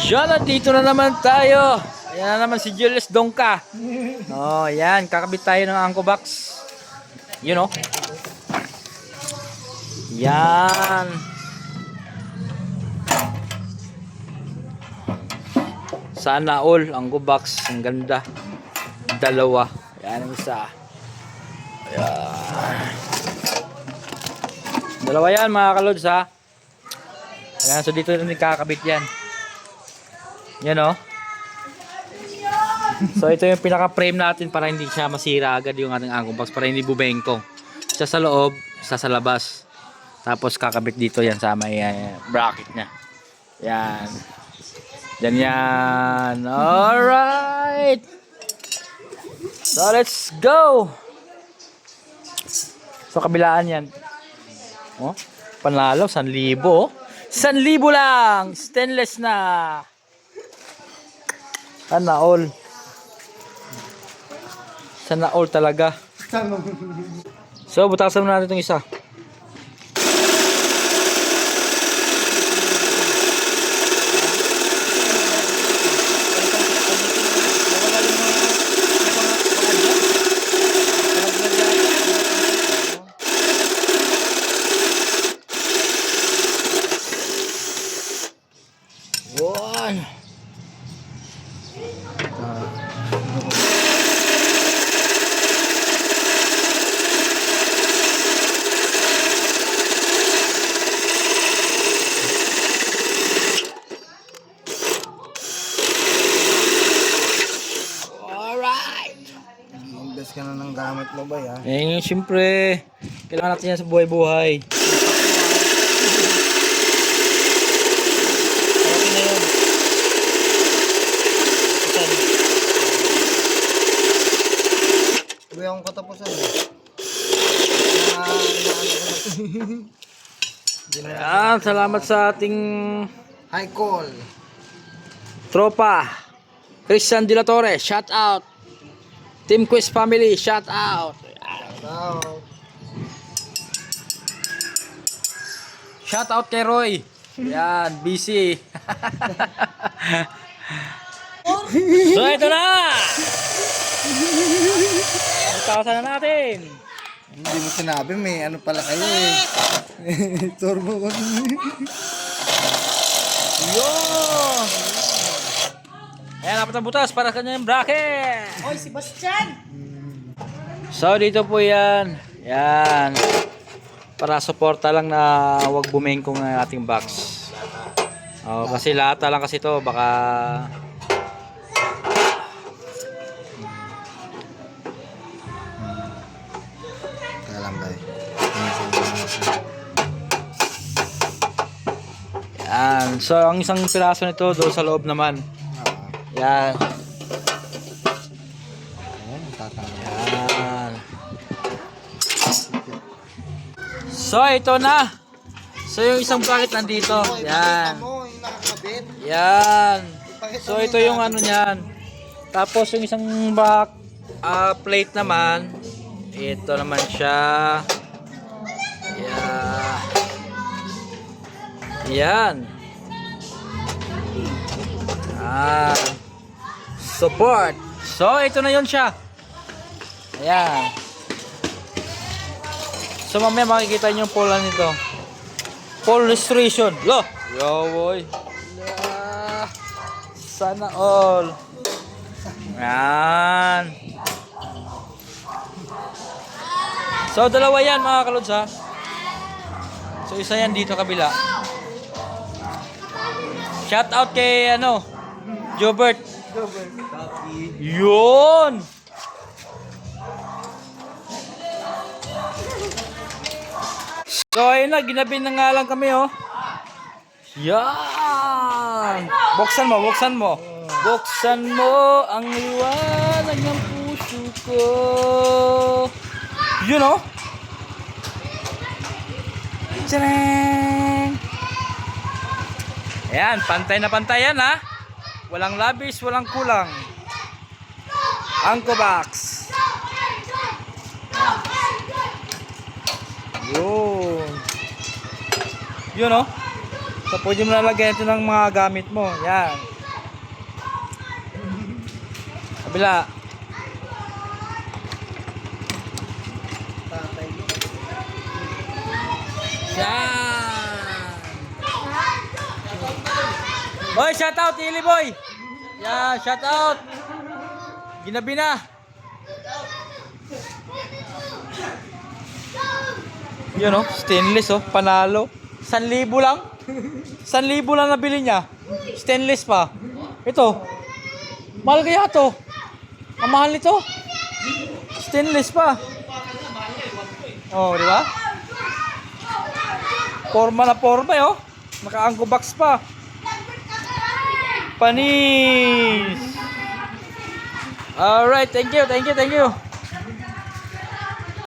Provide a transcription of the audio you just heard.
Yan, dito na naman tayo. Ayan na naman si Julius Dongka. Oh, yan. Kakabit tayo ng Anko Box. You know. Yan. Sana all Anko Box. Ang ganda. Dalawa. Yan ang isa. Ayan. Dalawa yan mga kalods ha. Ayan, so dito na kakabit yan. Yan o. So ito yung pinaka-frame natin para hindi siya masira agad yung ating Anko Box, para hindi bubengkong. Siya sa loob, sa labas. Tapos kakabit dito yan sa may bracket niya. Yan. Yan. Alright. So let's go. So kabilaan yan. Oh, panalo, 1,000 oh. 1,000 lang. Stainless na. Sana all. Sana all talaga. So, butasan mo natin itong isa. One. Invest ka na ng gamit mo ba ya? Eh, siyempre, kailangan natin yan sa buhay-buhay. Okay na yun. Uwi akong katapusan. Ayan, salamat sa ating High call. tropa. Christian De La Torre, shout out. Team Quest family, shout out. Shout out kay Roy. Yan, busy. So ito na. Itawasan na natin. Hindi mo sinabi, may ano pala kayo eh. Turbo ko. Yun. Ayan, apat na butas para kanya yung bracket. Oy, si Bastian! So dito po yan. Yan. Para suporta lang na wag bumengkong ang ating box. Oh, kasi lata lang kasi to, baka Kaya lang ba eh. yan. So ang isang piraso nito doon sa loob naman. Yan. Yan. So ito na. So yung isang bracket nandito. Yan. Mo, yung nakakabit. Yan. So ito yung ano niyan. Tapos yung isang back plate naman, ito naman siya. Yeah. Yan. Support. So ito na yun siya. Ayan. So mamaya makikita niyo yung pola nito. Pole restoration. Lo. Yo boy. Sana all. Yan. So dalawa yan mga kalods ha. So isa yan dito kabila. Shout out kay ano, Jobert. Yun. So ayun na, ginabi na nga lang kami oh. Yan. Buksan mo, buksan mo. Buksan mo ang liwanag ng puso ko. You know? Tcharam! Ayan, pantay na pantay yan ha. Walang labis, walang kulang. Anko Box. Yun. Yun oh. So pwede mo nalagyan ito ng mga gamit mo. Yan. Kabila. Tatay. Yan. Boy, shout out Ili boy. Yeah, shout out. Ginabi na. Yun oh, stainless oh, panalo. 1,000 lang. 1,000 lang nabili niya. Stainless pa. Ito. Mahal kaya to. Ang mahal nito. Stainless pa. Oh, di ba? Forma na forma oh. Naka-angko box pa. Panis. Alright, thank you.